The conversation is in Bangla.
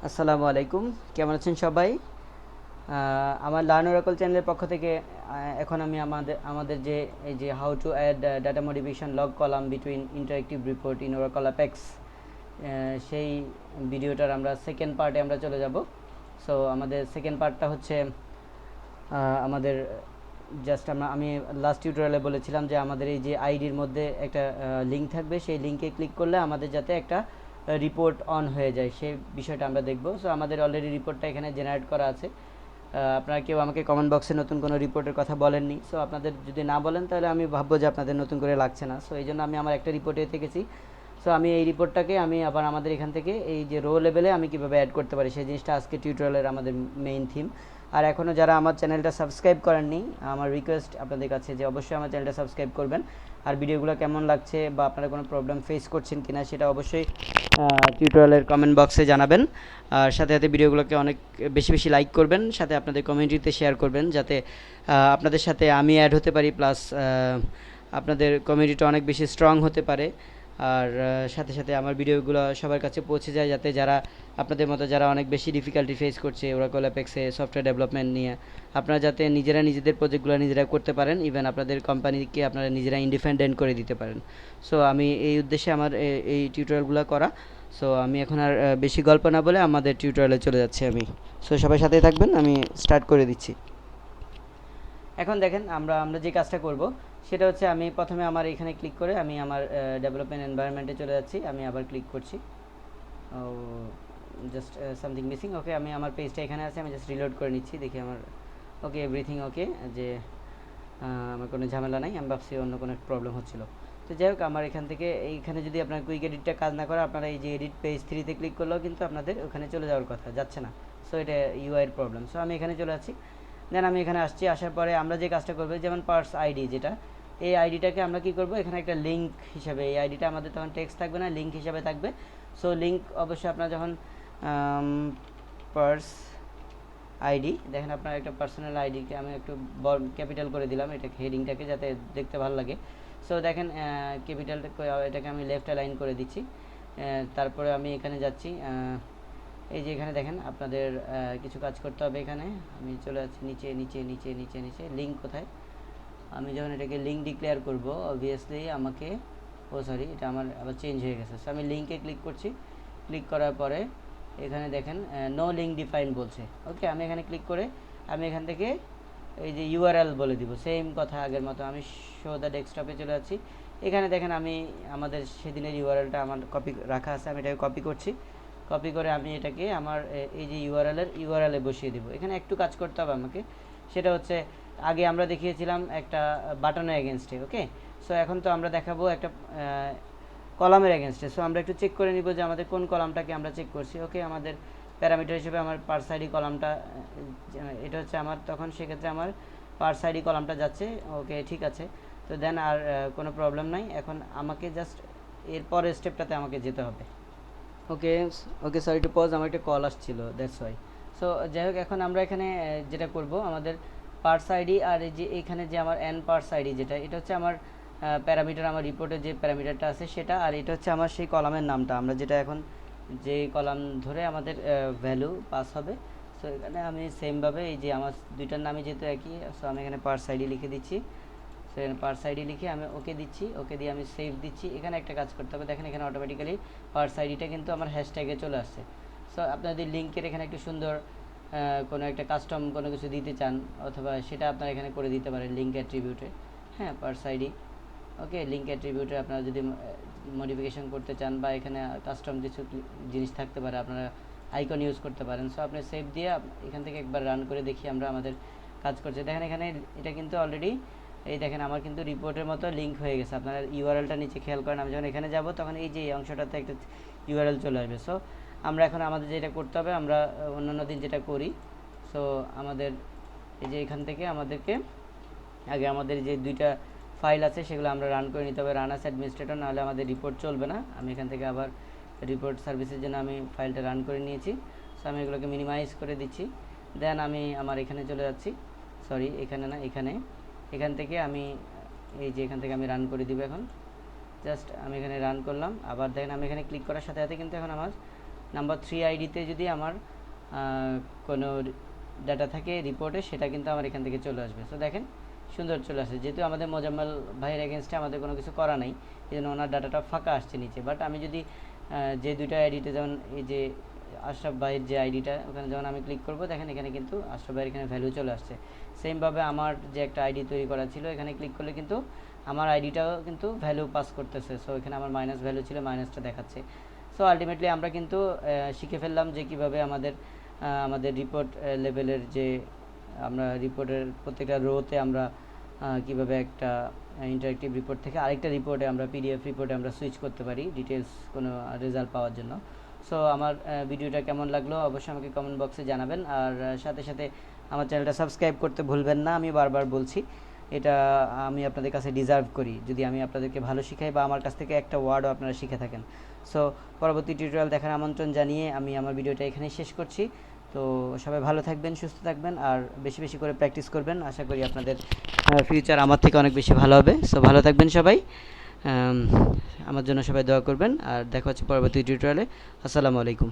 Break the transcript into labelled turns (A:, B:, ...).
A: আসসালামু আলাইকুম, কেমন আছেন সবাই? আমার লার্ন ওরাকল চ্যানেলের পক্ষ থেকে এখন আমি আমাদের আমাদের যে এই যে how to add data modification log column between interactive report in Oracle Apex, সেই ভিডিওটার আমরা সেকেন্ড পার্টে আমরা চলে যাব। সো আমাদের সেকেন্ড পার্টটা হচ্ছে আমাদের জাস্ট আমি লাস্ট টিউটোরিয়ালে বলেছিলাম যে আমাদের এই যে আইডির মধ্যে একটা লিঙ্ক থাকবে, সেই লিঙ্কে ক্লিক করলে আমাদের যাতে একটা রিপোর্ট অন হয়ে যায় সেই বিষয়টা আমরা দেখব। সো আমাদের অলরেডি রিপোর্টটা এখানে জেনারেট করা আছে। আপনারা কেউ আমাকে কমেন্ট বক্সে নতুন কোনো রিপোর্টের কথা বলেননি। সো আপনাদের যদি না বলেন তাহলে আমি ভাববো যে আপনাদের নতুন করে লাগছে না। সো এই জন্য আমি আমার একটা রিপোর্টে থেকেছি। সো আমি এই রিপোর্টটাকে আমি আবার আমাদের এখান থেকে এই যে রো লেভেলে আমি কীভাবে অ্যাড করতে পারি সেই জিনিসটা আজকে টিউটোরিয়ালের আমাদের মেইন থিম। আর এখনও যারা আমার চ্যানেলটা সাবস্ক্রাইব করেননি, আমার রিকোয়েস্ট আপনাদের কাছে যে অবশ্যই আমার চ্যানেলটা সাবস্ক্রাইব করবেন। আর ভিডিওগুলো কেমন লাগছে বা আপনারা কোনো প্রবলেম ফেস করছেন কিনা সেটা অবশ্যই টিউটোরিয়ালের কমেন্ট বক্সে জানাবেন। আর সাথে সাথে ভিডিওগুলোকে অনেক বেশি বেশি লাইক করবেন, সাথে আপনাদের কমিউনিটিতে শেয়ার করবেন যাতে আপনাদের সাথে আমি অ্যাড হতে পারি, প্লাস আপনাদের কমিউনিটিটা অনেক বেশি স্ট্রং হতে পারে। আর সাথে সাথে আমার ভিডিওগুলো সবার কাছে পৌঁছে যায়, যাতে যারা আপনাদের মতো যারা অনেক বেশি ডিফিকাল্টি ফেস করছে ওরাকল অ্যাপেক্সে সফটওয়্যার ডেভেলপমেন্ট নিয়ে, আপনারা যাতে নিজেরা নিজেদের প্রজেক্টগুলো নিজেরা করতে পারেন, ইভেন আপনাদের কোম্পানিকে আপনারা নিজেরা ইন্ডিপেন্ডেন্ট করে দিতে পারেন। সো আমি এই উদ্দেশ্যে আমার এই টিউটোরিয়ালগুলো করা। সো আমি এখন আর বেশি গল্প না বলে আমাদের টিউটোরিয়ালে চলে যাচ্ছি আমি। সো সবাই সাথে থাকবেন, আমি স্টার্ট করে দিচ্ছি। এখন দেখেন আমরা আমরা যে কাজটা করব সেটা হচ্ছে আমি প্রথমে আমার এখানে ক্লিক করে আমি আমার ডেভেলপমেন্ট এনভায়রনমেন্টে চলে যাচ্ছি। আমি আবার ক্লিক করছি, জাস্ট সামথিং মিসিং। ওকে, আমি আমার পেজটা এখানে আছে, আমি জাস্ট রিলোড করে নিচ্ছি, দেখি আমার ওকে এভরিথিং ওকে, যে আমার কোনো ঝামেলা নাই। আমি ভাবছি অন্য কোনো প্রবলেম হচ্ছিল। তো যাই হোক, আমার এখান থেকে এইখানে যদি আপনার কুইক এডিটটা কাজ না করে, আপনারা এই যে এডিট পেজ 3-তে ক্লিক করলেও কিন্তু আপনাদের ওখানে চলে যাওয়ার কথা, যাচ্ছে না। সো এটা ইউআইয়ের প্রবলেম। সো আমি এখানে চলে যাচ্ছি, দেন আমি এখানে আসছি। আসার পরে আমরা যে কাজটা করবো, যেমন পার্স আইডি যেটা, এই আইডিটাকে আমরা কি করব, এখানে একটা লিঙ্ক হিসাবে এই আইডিটা আমাদের তখন টেক্সট থাকবে না, লিঙ্ক হিসাবে থাকবে। সো লিঙ্ক অবশ্যই আপনারা যখন পার্স আইডি দেখেন, আপনার একটা পার্সোনাল আইডিকে আমি একটু ক্যাপিটাল করে দিলাম, এটাকে হেডিংটাকে যাতে দেখতে ভালো লাগে। সো দেখেন ক্যাপিটালটা এটাকে আমি লেফট অ্যালাইন করে দিচ্ছি। তারপরে আমি এখানে যাচ্ছি, এই যে এখানে দেখেন আপনাদের কিছু কাজ করতে হবে। এখানে আমি চলে যাচ্ছি নিচে নিচে নিচে নিচে নিচে, লিঙ্ক কোথায়, আমি যখন এটাকে লিঙ্ক ডিক্লেয়ার করব অবভিয়াসলি আমাকে সরি, এটা আমার আবার চেঞ্জ হয়ে গেছে। সো আমি লিঙ্কে ক্লিক করছি, ক্লিক করার পরে এখানে দেখেন নো লিঙ্ক ডিফাইন বলছে। ওকে, আমি এখানে ক্লিক করে আমি এখান থেকে এই যে ইউআরএল বলে দিব, সেম কথা আগের মতো। আমি শো দ্য ডেস্কটপে চলে যাচ্ছি। এখানে দেখেন আমি আমাদের সেদিনের ইউআরএলটা আমার কপি রাখা আছে, আমি এটাকে কপি করছি। কপি করে আমি এটাকে আমার এই যে ইউআরএলে বসিয়ে দিব। এখানে একটু কাজ করতে হবে আমাকে, সেটা হচ্ছে আগে আমরা দেখিয়েছিলাম একটা বাটনের এগেনস্টে। ওকে, সো এখন তো আমরা দেখাবো একটা কলামের এগেনস্টে। সো আমরা একটু চেক করে নিব যে আমাদের কোন কলামটাকে আমরা চেক করছি। ওকে, আমাদের প্যারামিটার হিসেবে আমার পার্স আইডি কলামটা, এটা হচ্ছে আমার, তখন সেক্ষেত্রে আমার পার্স আইডি কলামটা যাচ্ছে। ওকে, ঠিক আছে। তো দেন আর কোনো প্রবলেম নাই। এখন আমাকে জাস্ট এর পরের স্টেপটাতে আমাকে যেতে হবে। ওকে, ওকে, সরি টু পজ, আমার একটা কল আসছিল, দ্যাটস ওয়াই। সো যাই হোক, এখন আমরা এখানে যেটা করব, আমাদের পার্স আইডি আর এই যে এখানে যে আমার এন পার্স আইডি যেটা, এটা হচ্ছে আমার প্যারামিটার, আমার রিপোর্টে যে প্যারামিটারটা আছে সেটা, আর এটা হচ্ছে আমার সেই কলামের নামটা, আমরা যেটা এখন যে কলাম ধরে আমাদের ভ্যালু পাস হবে। সো এখানে আমি সেমভাবে এই যে আমার দুইটার নামই যেহেতু একই, সো আমি এখানে পার্স আইডি লিখে দিচ্ছি। সো এখানে পার্স আইডি লিখে আমি ওকে দিচ্ছি, ওকে দিয়ে আমি সেভ দিচ্ছি। এখানে একটা কাজ করতে হবে, দেখেন এখানে অটোমেটিক্যালি পার্স আইডিটা কিন্তু আমার হ্যাশট্যাগে চলে আসছে। সো আপনাদের লিঙ্কের এখানে একটু সুন্দর কোনো একটা কাস্টম কোনো কিছু দিতে চান, অথবা সেটা আপনারা এখানে করে দিতে পারেন লিঙ্ক অ্যাট্রিবিউটে। হ্যাঁ, পার্স আইডি, ওকে, লিঙ্ক অ্যাট্রিবিউটে আপনারা যদি মডিফিকেশন করতে চান বা এখানে কাস্টম কিছু জিনিস থাকতে পারে, আপনারা আইকন ইউজ করতে পারেন। সো আপনি সেভ দিয়ে এখান থেকে একবার রান করে দেখি আমরা আমাদের কাজ করছে। দেখেন এখানে এটা কিন্তু অলরেডি, এই দেখেন আমার কিন্তু রিপোর্টের মতো লিঙ্ক হয়ে গেছে। আপনারা ইউআরএলটা নিচে খেয়াল করেন, আমি যখন এখানে যাব তখন এই যে অংশটাতে একটা ইউআরএল চলে আসবে। সো আমরা এখন আমাদের যেটা করতে হবে, আমরা অন্যান্য দিন যেটা করি, সো আমাদের এই যে এখান থেকে আমাদেরকে আগে আমাদের যে দুইটা ফাইল আছে সেগুলো আমরা রান করে নিতে হবে, রান অ্যাজ অ্যাডমিনিস্ট্রেটর, নাহলে আমাদের রিপোর্ট চলবে না। আমি এখান থেকে আবার রিপোর্ট সার্ভিসের জন্য আমি ফাইলটা রান করে নিয়েছি। সো আমি এগুলোকে মিনিমাইজ করে দিচ্ছি। দেন আমি আমার এখানে চলে যাচ্ছি, সরি এখানে না, এখান থেকে আমি এই যে এখান থেকে আমি রান করে দিব। এখন জাস্ট আমি এখানে রান করলাম, আবার দেখেন আমি এখানে ক্লিক করার সাথে সাথে কিন্তু এখন আমার নাম্বার 3 আইডিতে যদি আমার কোনো ডাটা থাকে রিপোর্টে, সেটা কিন্তু আমার এখান থেকে চলে আসবে। সো দেখেন সুন্দর চলে আসে, যেহেতু আমাদের মোজাম্মেল ভাইয়ের এগেনস্টে আমাদের কোনো কিছু করা নাই, এই জন্য ওনার ডাটাটা ফাঁকা আসছে নিচে। বাট আমি যদি যে দুইটা আইডিতে, যেমন এই যে আশরাফ ভাইয়ের যে আইডিটা, ওখানে যখন আমি ক্লিক করব, দেখেন এখানে কিন্তু আশরাফ ভাইয়ের এখানে ভ্যালু চলে আসছে। সেমভাবে আমার যে একটা আইডি তৈরি করা ছিল, এখানে ক্লিক করলে কিন্তু আমার আইডিটাও কিন্তু ভ্যালু পাস করতেছে। সো এখানে আমার মাইনাস ভ্যালু ছিল, মাইনাসটা দেখাচ্ছে। সো আলটিমেটলি আমরা কিন্তু শিখে ফেললাম যে কীভাবে আমাদের রিপোর্ট লেভেলের যে আমরা রিপোর্টের প্রত্যেকটা রোতে আমরা কীভাবে একটা ইন্টারেক্টিভ রিপোর্ট থেকে আরেকটা রিপোর্টে আমরা পিডিএফ রিপোর্টে আমরা সুইচ করতে পারি ডিটেলস কোনো রেজাল্ট পাওয়ার জন্য। সো আমার ভিডিওটা কেমন লাগলো অবশ্যই আমাকে কমেন্ট বক্সে জানাবেন। আর সাথে সাথে আমার চ্যানেলটা সাবস্ক্রাইব করতে ভুলবেন না। আমি বারবার বলছি, এটা আমি আপনাদের কাছে ডিজার্ভ করি যদি আমি আপনাদেরকে ভালো শিখাই বা আমার কাছ থেকে একটা ওয়ার্ডও আপনারা শিখে থাকেন। সো পরবর্তী টিউটোরিয়াল দেখার আমন্ত্রণ জানিয়ে আমি আমার ভিডিওটা এখানেই শেষ করছি। তো সবাই ভালো থাকবেন, সুস্থ থাকবেন, আর বেশি বেশি করে প্র্যাকটিস করবেন। আশা করি আপনাদের ফিউচার আমার থেকে অনেক বেশি ভালো হবে। সো ভালো থাকবেন সবাই, আমার জন্য সবাই দোয়া করবেন, আর দেখা হচ্ছে পরবর্তী টিউটোরিয়ালে। আসসালামু আলাইকুম।